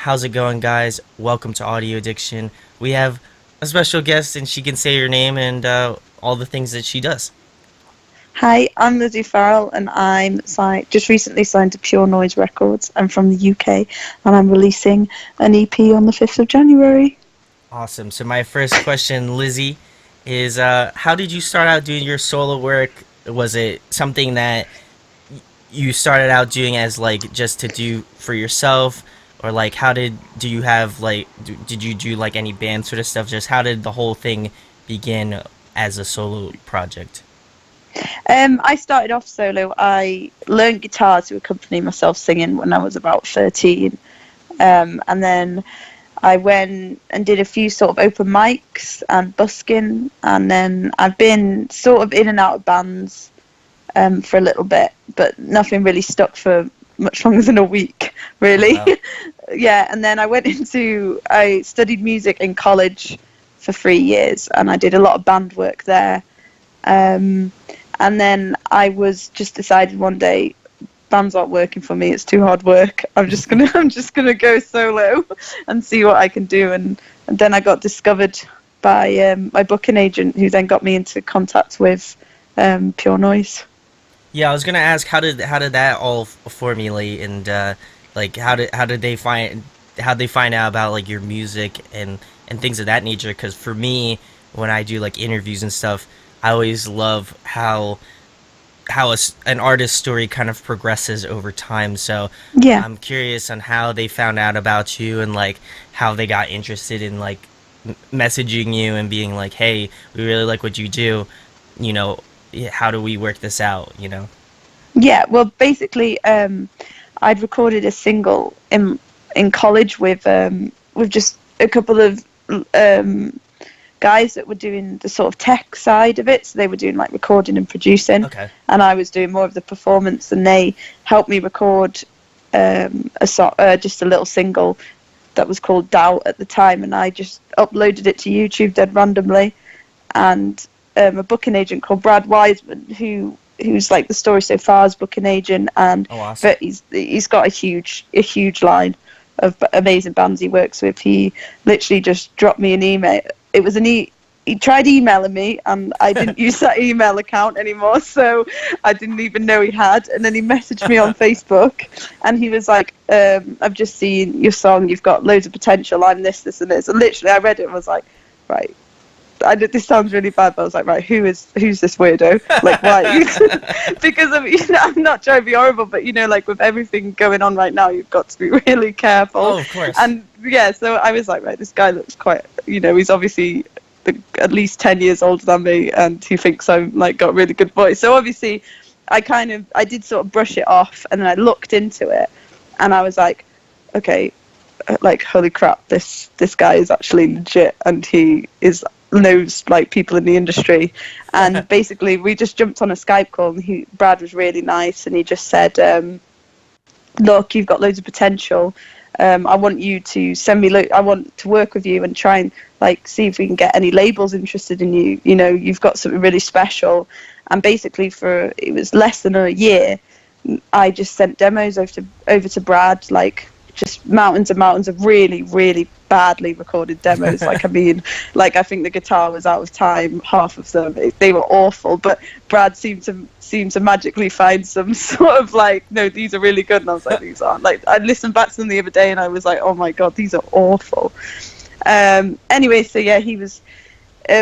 How's it going, guys? Welcome to Audio Addiction. We have a special guest, and she can say her name and all the things that she does. Hi, I'm Lizzy Farrall, and just recently signed to Pure Noise Records. I'm from the UK, and I'm releasing an EP on the 5th of January. Awesome. So, my first question, Lizzy, is how did you start out doing your solo work? Was it something that you started out doing as like just to do for yourself? Or like, do you have like, did you do like any band sort of stuff? Just how did the whole thing begin as a solo project? I started off solo. I learned guitar to accompany myself singing when I was about 13. And then I went and did a few sort of open mics and busking. And then I've been sort of in and out of bands for a little bit, but nothing really stuck for much longer than a week, Oh, really. wow. Yeah, and then I studied music in college for 3 years, and I did a lot of band work there. Um, and then I was just decided one day, bands aren't working for me. It's too hard work. I'm just gonna go solo and see what I can do. And then I got discovered by my booking agent, who then got me into contact with Pure Noise. Yeah, I was gonna ask how did that all formulate, and like how did they find out about like your music and things of that nature? Because for me, when I do like interviews and stuff, I always love how an artist's story kind of progresses over time. So Yeah. I'm curious on how they found out about you, and like how they got interested in like messaging you and being like, hey, we really like what you do, you know, how do we work this out, you know? Yeah, well, basically, I'd recorded a single in college with just a couple of um, guys that were doing the sort of tech side of it. So they were doing like recording and producing, Okay. and I was doing more of the performance. And they helped me record just a little single that was called Doubt at the time, and I just uploaded it to YouTube dead randomly. And a booking agent called Brad Wiseman, who's like the Story So Far's booking agent, and Oh, awesome. but he's got a huge line of amazing bands he works with. He literally just dropped me an email. It was he tried emailing me, and I didn't use that email account anymore, so I didn't even know he had. And then he messaged me on Facebook, and he was like, I've just seen your song, you've got loads of potential, I'm this and this. And literally I read it and was like, right, this sounds really bad, but I was like, right, who's this weirdo? Like, why? Because of, I'm not trying to be horrible, but like with everything going on right now, you've got to be really careful. Oh, of course. And yeah, so I was like, right, this guy looks quite, he's obviously at least 10 years older than me, and he thinks I'm like got a really good voice. So obviously, I did sort of brush it off, and then I looked into it, and I was like, okay, like holy crap, this guy is actually legit, and he is knows like people in the industry. And basically we just jumped on a Skype call, and Brad was really nice, and he just said, look, you've got loads of potential. I want you to send me I want to work with you and try and like see if we can get any labels interested in you. You've got something really special. And basically for it was less than a year, I just sent demos over to Brad, like just mountains and mountains of really, really badly recorded demos. Like, I mean, like I think the guitar was out of time, half of them. They were awful, but Brad seemed to magically find some sort of like, no, these are really good. And I was like, these aren't. Like, I listened back to them the other day, and I was like, oh my god, these are awful. Anyway, so yeah,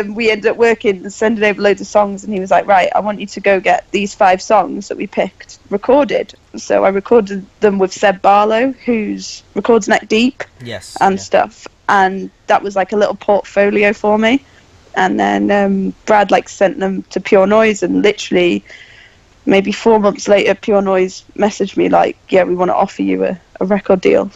we ended up working and sending over loads of songs, and he was like, right, I want you to go get these 5 songs that we picked recorded. So I recorded them with Seb Barlow, who's records Neck Deep Yes. and Yeah. stuff, and that was like a little portfolio for me. And then Brad like sent them to Pure Noise, and literally maybe 4 months later, Pure Noise messaged me like, yeah, we want to offer you a record deal.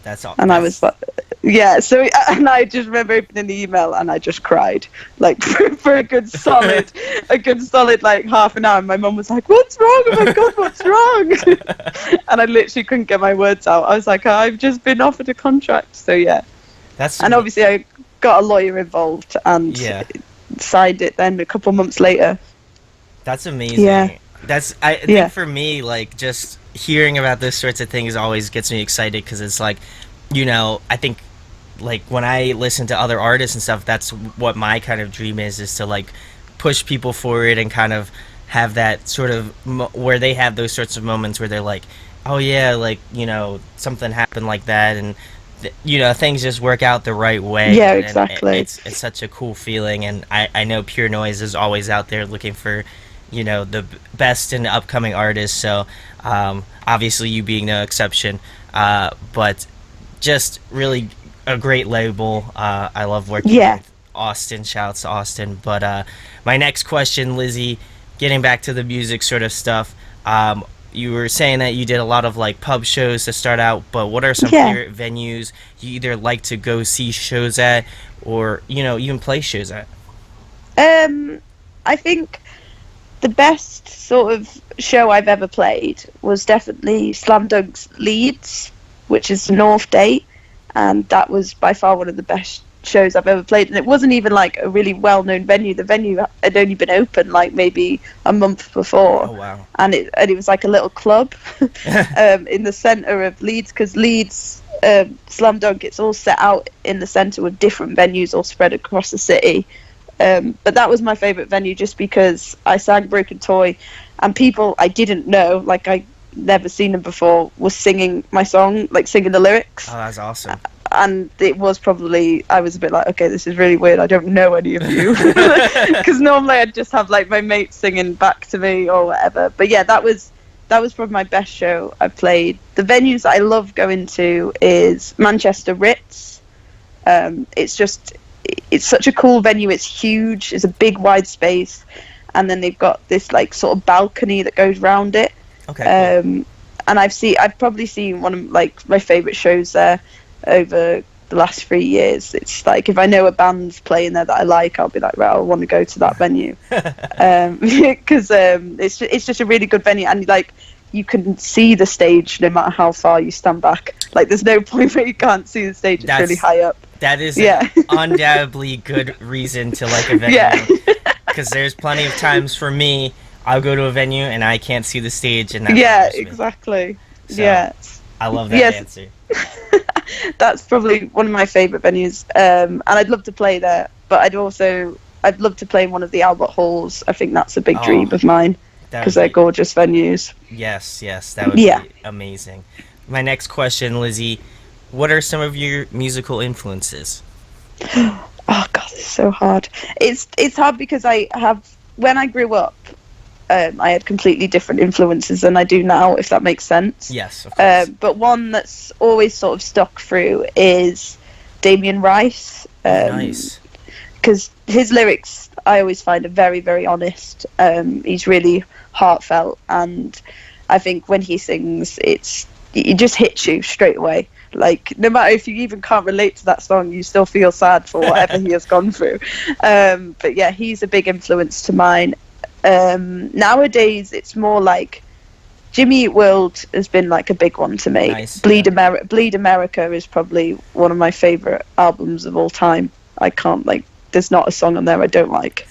That's all. And I was like, yeah. So, and I just remember opening the email, and I just cried like for a good solid like half an hour. And my mum was like, "What's wrong? Oh my god, what's wrong?" And I literally couldn't get my words out. I was like, "I've just been offered a contract." So yeah, That's and obviously I got a lawyer involved and yeah. signed it. Then a couple months later. That's amazing. Yeah. I Yeah. think for me, like just hearing about those sorts of things always gets me excited, because it's like I think like when I listen to other artists and stuff, that's what my kind of dream is to like push people forward and kind of have that sort of where they have those sorts of moments where they're like, oh yeah, like something happened like that, and things just work out the right way, Yeah, and exactly. it's such a cool feeling, and I know Pure Noise is always out there looking for the best in upcoming artists, so obviously you being no exception, but just really a great label. I love working Yeah, with Austin. Shouts to Austin. But my next question, Lizzy, getting back to the music sort of stuff. You were saying that you did a lot of like pub shows to start out, but what are some yeah. favorite venues you either like to go see shows at, or even play shows at? Um, I think the best sort of show I've ever played was definitely Slam Dunk's Leeds, which is the North Date, and that was by far one of the best shows I've ever played. And it wasn't even like a really well-known venue. The venue had only been open like maybe a month before, Oh wow. and it was like a little club in the centre of Leeds, because Leeds. Slam Dunk, it's all set out in the centre with different venues all spread across the city. But that was my favourite venue just because I sang Broken Toy, and people I didn't know, like I never seen them before, was singing my song, like singing the lyrics. Oh, that's awesome. And it was probably, I was a bit like, okay, this is really weird. I don't know any of you. Because normally I'd just have like my mates singing back to me or whatever. But yeah, that was probably my best show I've played. The venues that I love going to is Manchester Ritz. It's such a cool venue. It's huge. It's a big wide space, and then they've got this like sort of balcony that goes round it. Okay, cool. And I've probably seen one of like my favorite shows there over the last 3 years. It's like if I know a band's playing there that I like, I'll be like, right, I want to go to that venue, because it's just a really good venue, and like you can see the stage no matter how far you stand back. Like there's no point where you can't see the stage. It's really That's high up. that is Yeah. an undoubtedly good reason to like a Yeah. venue, because there's plenty of times for me I'll go to a venue and I can't see the stage, and that Yeah, bothers me. exactly. So Yeah. I love that Yes, answer. that's probably one of my favourite venues. And I'd love to play there, but I'd love to play in one of the Albert Halls. I think that's a big Oh, dream of mine that because would they're be gorgeous venues. yes, yes, that would Yeah. be amazing. My next question, Lizzy, what are some of your musical influences? Oh god, it's so hard. It's hard because when I grew up, I had completely different influences than I do now, if that makes sense. Yes, of course. But one that's always sort of stuck through is Damien Rice. Oh, nice. Because his lyrics I always find are very, very honest. He's really heartfelt, and I think when he sings, it just hits you straight away. Like no matter if you even can't relate to that song, you still feel sad for whatever he has gone through. But yeah, he's a big influence to mine. Nowadays, it's more like Jimmy Eat World has been like a big one to me. Nice. Yeah. Bleed America is probably one of my favorite albums of all time. I can't like. There's not a song on there I don't like,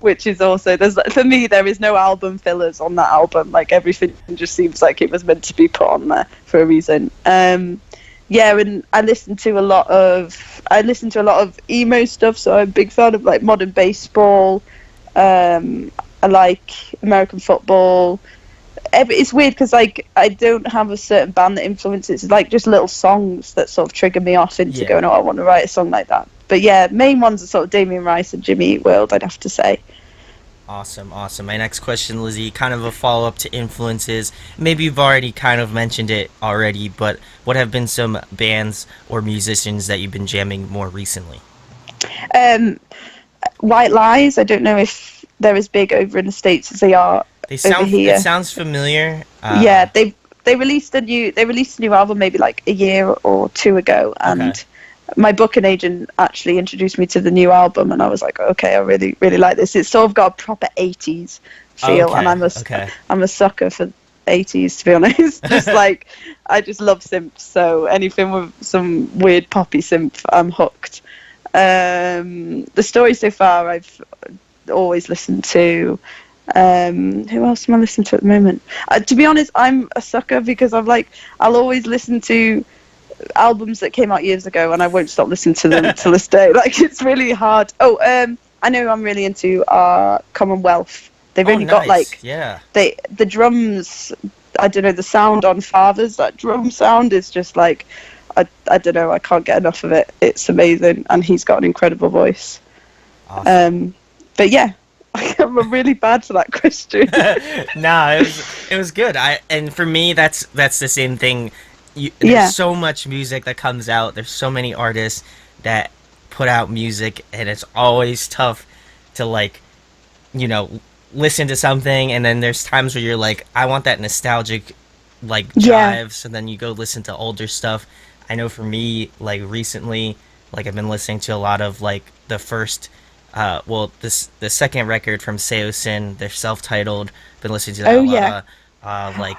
which is also for me there is no album fillers on that album. Like everything just seems like it was meant to be put on there for a reason. Yeah, and I listen to a lot of emo stuff. So I'm a big fan of like modern baseball. I like American football. It's weird because like I don't have a certain band that influences. It's like just little songs that sort of trigger me off into Yeah. going, oh, I want to write a song like that. But yeah, main ones are sort of Damien Rice and Jimmy Eat World, I'd have to say. Awesome, awesome. My next question, Lizzy, kind of a follow up to influences. Maybe you've already kind of mentioned it already, but what have been some bands or musicians that you've been jamming more recently? Um, White Lies. I don't know if they're as big over in the States as they are They over sound. here. It sounds familiar. Yeah, they released a new album maybe like a year or two ago, and Okay. my booking agent actually introduced me to the new album, and I was like, okay, I really really like this. It's sort of got a proper 80s feel, and Okay. Okay. I'm a sucker for 80s, to be honest. Just like I just love synths, so anything with some weird poppy synth, I'm hooked. The story so far I've always listened to. Who else am I listening to at the moment? To be honest, I'm a sucker because I'll always listen to albums that came out years ago, and I won't stop listening to them to this day. Like, it's really hard. Oh, I know I'm really into Commonwealth. They've Oh, only got nice. like Yeah. the drums. I don't know, the sound on Fathers. That drum sound is just like, I don't know. I can't get enough of it. It's amazing, and he's got an incredible voice. Awesome. But yeah, I'm really bad for that question. No, it was good. And for me, that's the same thing. Yeah, There's so much music that comes out. There's so many artists that put out music, and it's always tough to like, you know, listen to something, and then there's times where you're like, I want that nostalgic, like yeah. jive. So then you go listen to older stuff. I know for me, like recently, like I've been listening to a lot of like the first well, the second record from Seosin, they're self-titled. Been listening to that Oh a lot yeah. of, like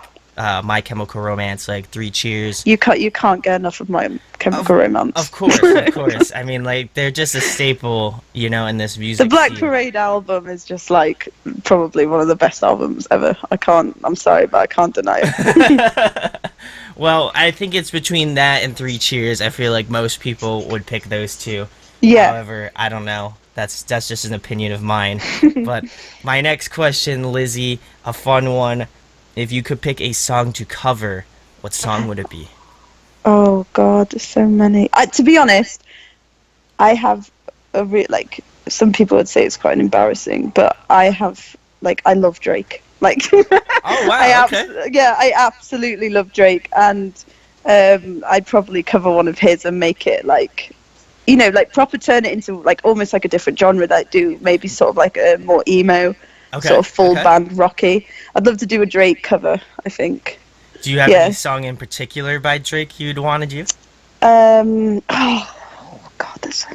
My Chemical Romance, like Three Cheers. You can't get enough of My Of Chemical of Romance. course, of course. I mean, like they're just a staple, in this The music Black scene. Parade album is just like probably one of the best albums ever. I'm sorry, but I can't deny it. Well, I think it's between that and Three Cheers. I feel like most people would pick those two. Yeah. However, I don't know. That's just an opinion of mine. But my next question, Lizzie, a fun one. If you could pick a song to cover, what song would it be? Oh God, there's so many. To be honest, I have like, some people would say it's quite embarrassing, but I have, like, I love Drake. Like, Oh wow, okay. yeah, I absolutely love Drake, and I'd probably cover one of his and make it like, like proper turn it into like almost like a different genre, that do maybe sort of like a more emo, Okay. sort of full Okay. band rocky. I'd love to do a Drake cover, I think. Do you have any Yeah. song in particular by Drake you'd want to do? Oh God, there's so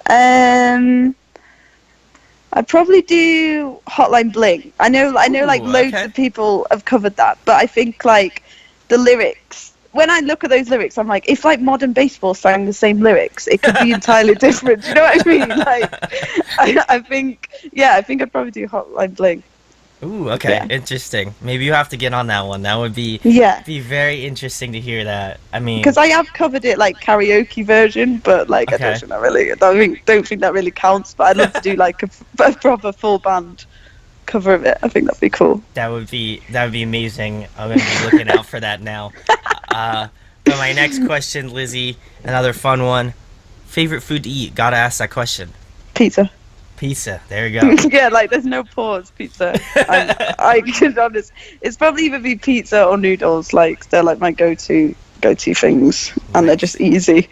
many. I'd probably do Hotline Bling. I know, like Ooh, loads okay. of people have covered that, but I think like the lyrics. When I look at those lyrics, I'm like, if like Modern Baseball sang the same lyrics, it could be entirely different. Do you know what I mean? Like, I think, yeah, I think I'd probably do Hotline Bling. Ooh, okay, Yeah, interesting. Maybe you have to get on that one. That would be yeah. be very interesting to hear that. I mean, Because I have covered it like karaoke version, but like I don't okay, think that really, don't think that really counts. But I'd love to do like a proper full band cover of it. I think that'd be cool. that would be amazing. I'm gonna be looking out for that now. But my next question, Lizzie, another fun one. Favorite food to eat? Gotta ask that question. Pizza. Pizza. There you go. Yeah, like there's no pause. Pizza. I can honest. It's probably either be pizza or noodles. Like they're like my go-to things, and they're just easy.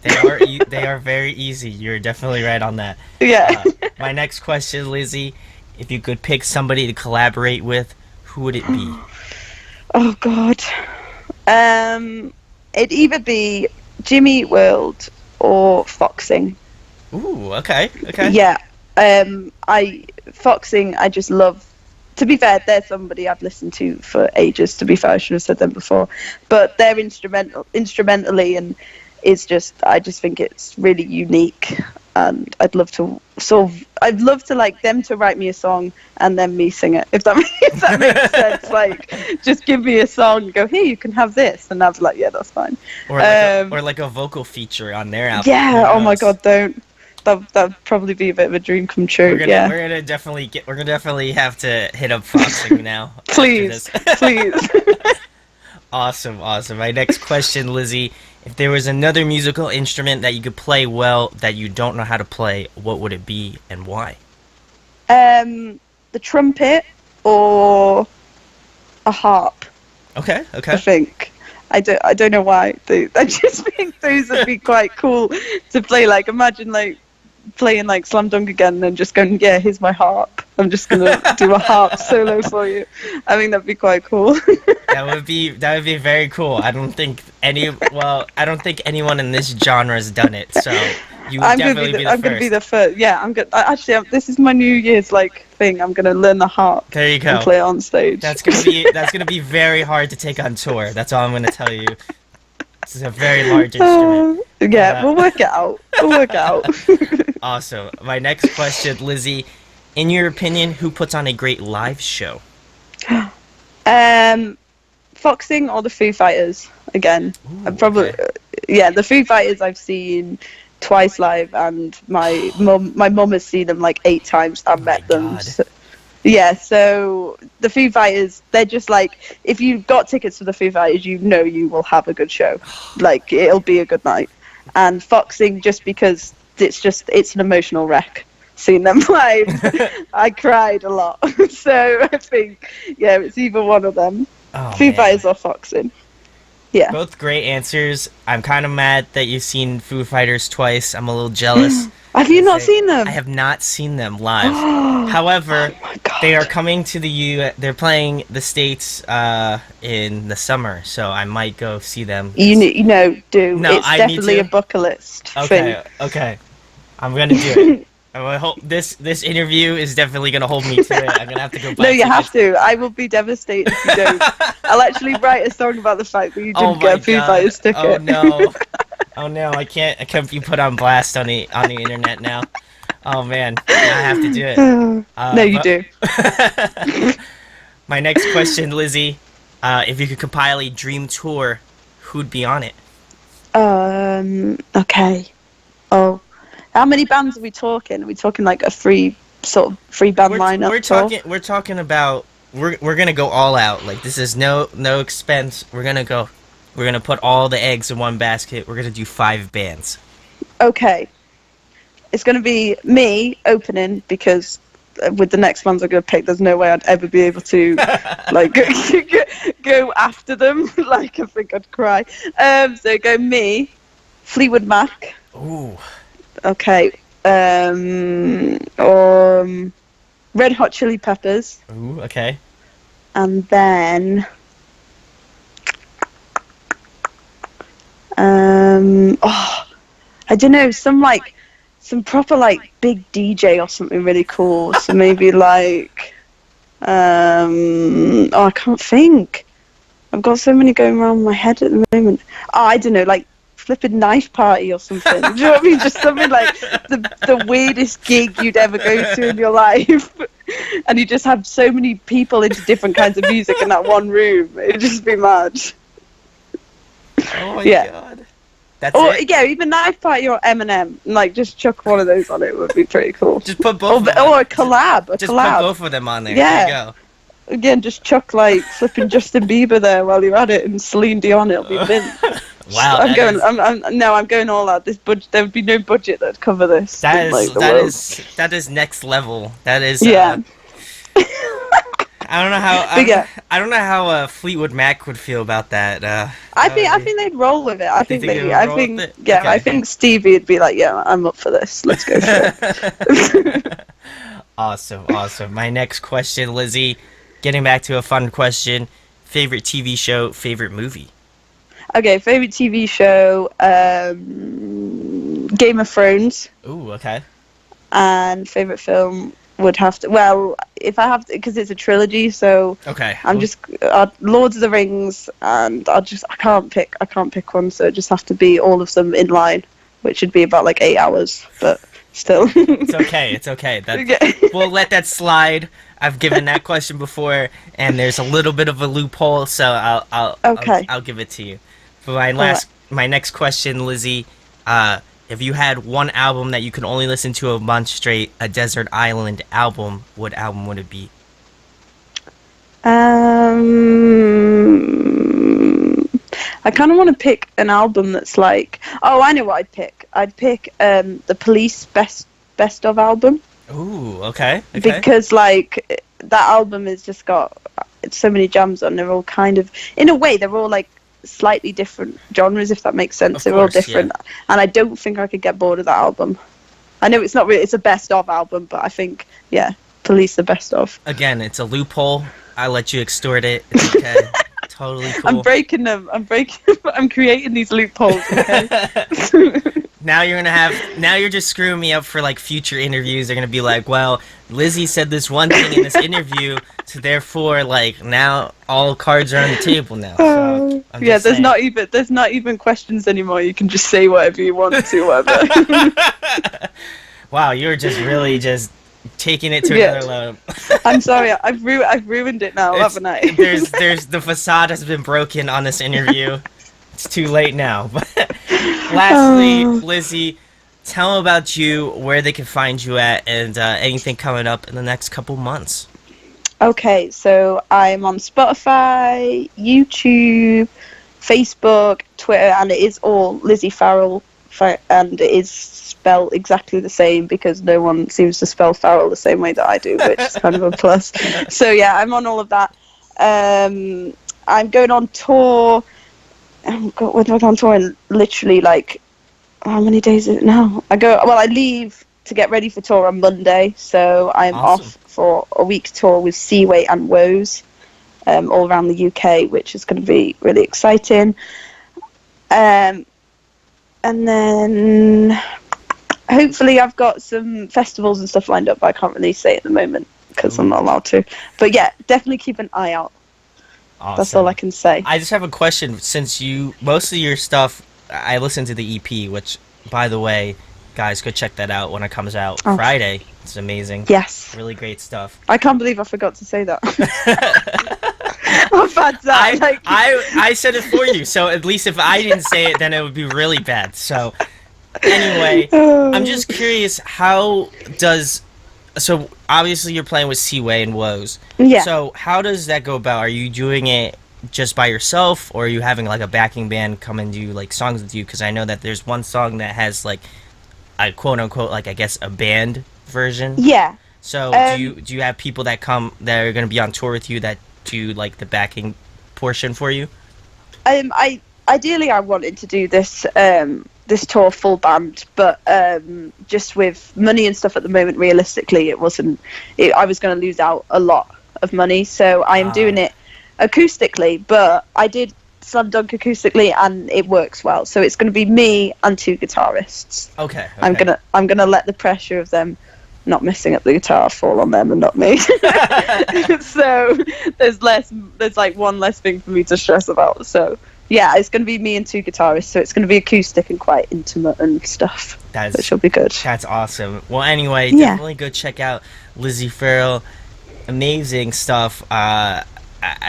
They are very easy. You're definitely right on that. Yeah. My next question, Lizzie, if you could pick somebody to collaborate with, who would it be? Oh God. It'd either be Jimmy Eat World or Foxing. Ooh, okay, okay. Yeah. I Foxing. I just love. To be fair, they're somebody I've listened to for ages. To be fair, I should have said them before, but they're instrumentally, and I just think it's really unique, and I'd love to I'd love to like them to write me a song and then me sing it. If that if that makes sense, like just give me a song, and go here, you can have this, and I'd be like, yeah, that's fine. Or like a vocal feature on their album. Who Yeah. Oh my knows? God, don't. That'd probably be a bit of a dream come true. We're gonna Yeah. we're gonna definitely have to hit up Foxing now after Please, this. please. Awesome, awesome. My next question, Lizzie, if there was another musical instrument that you could play well that you don't know how to play, what would it be and why? The trumpet or a harp. Okay, I okay. think. I don't know why. I just think those would be quite cool to play. Like, imagine like playing like Slam Dunk again and then just going, yeah, here's my harp. I'm just gonna do a harp solo for you. I think that'd be quite cool. That would be very cool. I don't think anyone in this genre has done it. So you would definitely be the I'm first. gonna be the first. Yeah, I'm gonna actually. This is my New Year's like thing. I'm gonna learn the harp There you and go. play it on stage. That's gonna be very hard to take on tour. That's all I'm gonna tell you. This is a very large instrument. Yeah, Uh, we'll work it out. We'll work it out. Awesome. My next question, Lizzie. In your opinion, who puts on a great live show? Foxing or the Foo Fighters? again. I Ooh, probably, okay. yeah, the Foo Fighters I've seen twice live, and my mum has seen them like 8 times Oh and my met them. god. So, yeah, so the Foo Fighters, they're just like, if you've got tickets for the Foo Fighters, you know you will have a good show. Like, it'll be a good night. And Foxing, just because it's an emotional wreck. Seeing them live, I cried a lot. So I think, yeah, it's either one of them. Oh Foo man. Fighters or Foxing. Yeah. Both great answers. I'm kind of mad that you've seen Foo Fighters twice. I'm a little jealous. Have you 'Cause not seen I them? have not seen them live. Oh However, my they are god. coming to the They're playing the States in the summer, so I might go see them. Do. No, It's I need definitely a to. bucket list thing. Okay, okay. I'm gonna do it. I hope this interview is definitely gonna hold me to it. I'm gonna have to go No, buy you have tickets. to. I will be devastated if you don't. I'll actually write a song about the fact that you Oh didn't get my a Foo god. Fighters Oh ticket. no. Oh no. I can't be put on blast on the internet now. Oh man. Now I have to do it. No, you But do. my next question, Lizzie, if you could compile a dream tour, who'd be on it? Okay. Oh, how many bands are we talking? Are we talking like a free band We're lineup tour? talking about we're gonna go all out. Like this is no expense. We're gonna put all the eggs in one basket. We're gonna do 5 bands. Okay. It's going to be me opening because with the next ones I'm going to pick, there's no way I'd ever be able to like go after them. Like I think I'd cry. So go me, Fleetwood Mac. Ooh. Okay. Red Hot Chili Peppers, Ooh. Okay. and then I don't know, some proper like big DJ or something really cool. So maybe like I can't think. I've got so many going around my head at the moment. Oh, I don't know, like flipping knife party or something. Do you know what I mean? Just something like the weirdest gig you'd ever go to in your life. And you just have so many people into different kinds of music in that one room. It'd just be mad. Oh my Yeah. god. That's Or it. yeah, even knife party or Eminem. Like just chuck one of those on it would be pretty cool. Just put both. Of them Or on. a collab. Just put both of them on there. Yeah. There you go. Again, just chuck like flipping Justin Bieber there while you're at it, and Celine Dion. It'll be mint. Wow, I'm going all out. This budget, there would be no budget that'd cover this. in, like, the world. that is next level. That is Yeah. I don't know how But yeah. I don't know how Fleetwood Mac would feel about that. I think they'd roll with it. I think think they would I roll think with it? yeah. Okay. I think Stevie would be like, yeah, I'm up for this. Let's go for it. Awesome. My next question, Lizzie, getting back to a fun question, favorite TV show, favorite movie? Okay, favorite TV show, Game of Thrones, Ooh, okay. and favorite film would have to. Well, if I have to, because it's a trilogy, so Okay. I'm just Lord of the Rings, and I can't pick one, so it just have to be all of them in line, which would be about like 8 hours, but still. It's okay. It's okay. We'll let that slide. I've given that question before, and there's a little bit of a loophole, so I'll give it to you. For my next question, Lizzie, if you had one album that you could only listen to a month straight, a desert island album, what album would it be? I kind of want to pick an album that's like. Oh, I know what I'd pick. I'd pick the Police best of album. Ooh, okay. Because like that album has just got so many jams on. They're all kind of, in a way, they're all like slightly different genres, if that makes sense. Of They're course, all different, and I don't think I could get bored of that album. I know it's not really, it's a best of album, but I think, yeah, Police the best of. Again, it's a loophole. I let you extort it. It's okay. Totally cool. I'm breaking them. I'm creating these loopholes. Okay? Now you're just screwing me up for like future interviews. They're gonna be like, well, Lizzie said this one thing in this interview, so therefore, like, now all cards are on the table now. So I'm Yeah, just there's saying. not even questions anymore. You can just say whatever you want to, whatever. Wow, you're just really just taking it to Yeah. another level. I'm sorry, I've ruined it now, haven't I? There's the facade has been broken on this interview. It's too late now. But lastly, Lizzy, tell them about you, where they can find you at, and anything coming up in the next couple months. Okay, so I'm on Spotify, YouTube, Facebook, Twitter, and it is all Lizzy Farrall, and it is spelled exactly the same because no one seems to spell Farrell the same way that I do, which is kind of a plus. So yeah, I'm on all of that. I'm going on tour. Oh God, when do I go on tour? In literally, like, how many days is it now? I leave to get ready for tour on Monday, so I'm Awesome. off for a week tour with Seaway and Woes, all around the UK, which is going to be really exciting. And then hopefully I've got some festivals and stuff lined up, but I can't really say at the moment because I'm not allowed to. But yeah, definitely keep an eye out. Awesome. That's all I can say. I just have a question. Since most of your stuff, I listened to the EP, which, by the way, guys, go check that out when it comes out Friday. It's amazing. Yes. Really great stuff. I can't believe I forgot to say that. How bad's that? I said it for you, so at least if I didn't say it, then it would be really bad. So, anyway, I'm just curious, so obviously you're playing with Seaway and Woes. Yeah. So how does that go about? Are you doing it just by yourself, or are you having like a backing band come and do like songs with you? Because I know that there's one song that has like a quote unquote, like, I guess, a band version. Yeah. So do you have people that are going to be on tour with you that do like the backing portion for you? Ideally I wanted to do this this tour full band, but just with money and stuff at the moment, realistically, I was going to lose out a lot of money, so I am doing it acoustically. But I did Slam Dunk acoustically, and it works well. So it's going to be me and two guitarists. Okay. I'm gonna let the pressure of them not messing up the guitar fall on them and not me. So there's like one less thing for me to stress about. So yeah, it's going to be me and two guitarists, so it's going to be acoustic and quite intimate and stuff. Which will be good. That's awesome. Well, anyway, definitely go check out Lizzy Farrall. Amazing stuff. I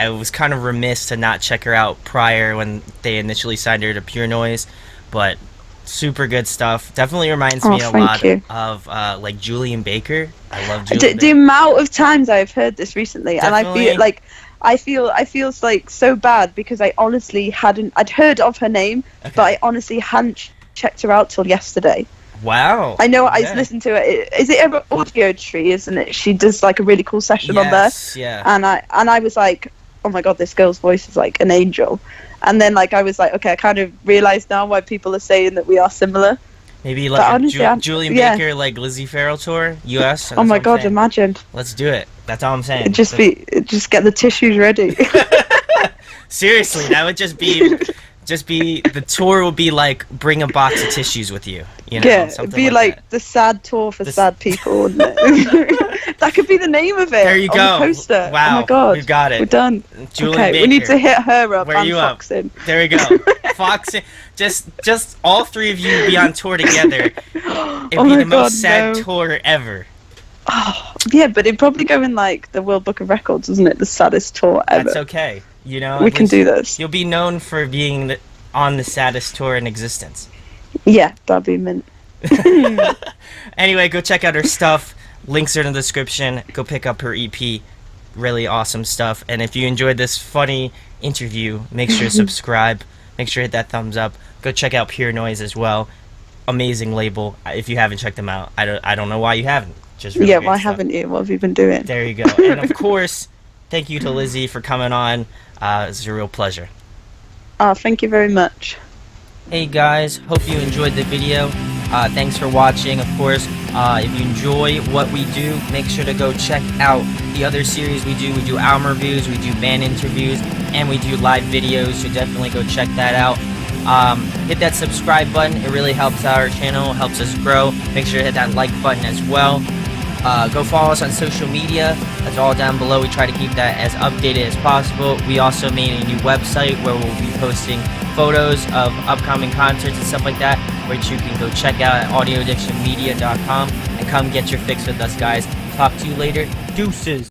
was kind of remiss to not check her out prior when they initially signed her to Pure Noise, but super good stuff. Definitely reminds me a lot of like Julian Baker. I love Julian Baker. The amount of times I've heard this recently, Definitely. And I feel like so bad because I honestly I'd heard of her name, but I honestly hadn't checked her out till yesterday. Wow. I know. I listened to it. Is it Audio Tree, isn't it? She does like a really cool session on there. Yeah. And I was like, oh my God, this girl's voice is like an angel. And then like I was like, okay, I kind of realized now why people are saying that we are similar. Maybe like honestly, Julian Baker, like Lizzy Farrall tour, US. Oh my God, imagine. Let's do it. That's all I'm saying. Just get the tissues ready. Seriously, that would just be the tour will be like bring a box of tissues with you. You know, yeah, it'd be like the sad tour for sad people. Wouldn't it? That could be the name of it. There you go. On the poster. Wow. Oh my God, we've got it. We're done. Julian okay, Baker. we need to hit her up. Where and you Fox up? in. There we go. Fox in. Just all three of you be on tour together. It'd be the most sad tour ever. Oh, yeah, but it'd probably go in like the World Book of Records, isn't it? The saddest tour ever. That's okay. You know, we can do this. You'll be known for being on the saddest tour in existence. Yeah, that'd be mint. Anyway, go check out her stuff. Links are in the description. Go pick up her EP. Really awesome stuff. And if you enjoyed this funny interview, make sure to subscribe. Make sure to hit that thumbs up. Go check out Pure Noise as well. Amazing label. If you haven't checked them out, I don't know why you haven't. Just really why haven't you? What have you been doing? There you go. And of course, thank you to Lizzy for coming on. It's a real pleasure. Oh, thank you very much. Hey guys, hope you enjoyed the video. Thanks for watching. Of course, if you enjoy what we do, make sure to go check out the other series we do. We do album reviews, we do band interviews, and we do live videos, so definitely go check that out. Hit that subscribe button. It really helps out our channel, helps us grow. Make sure to hit that like button as well. Go follow us on social media. That's all down below. We try to keep that as updated as possible. We also made a new website where we'll be posting photos of upcoming concerts and stuff like that, which you can go check out at audioaddictionmedia.com and come get your fix with us, guys. Talk to you later. Deuces.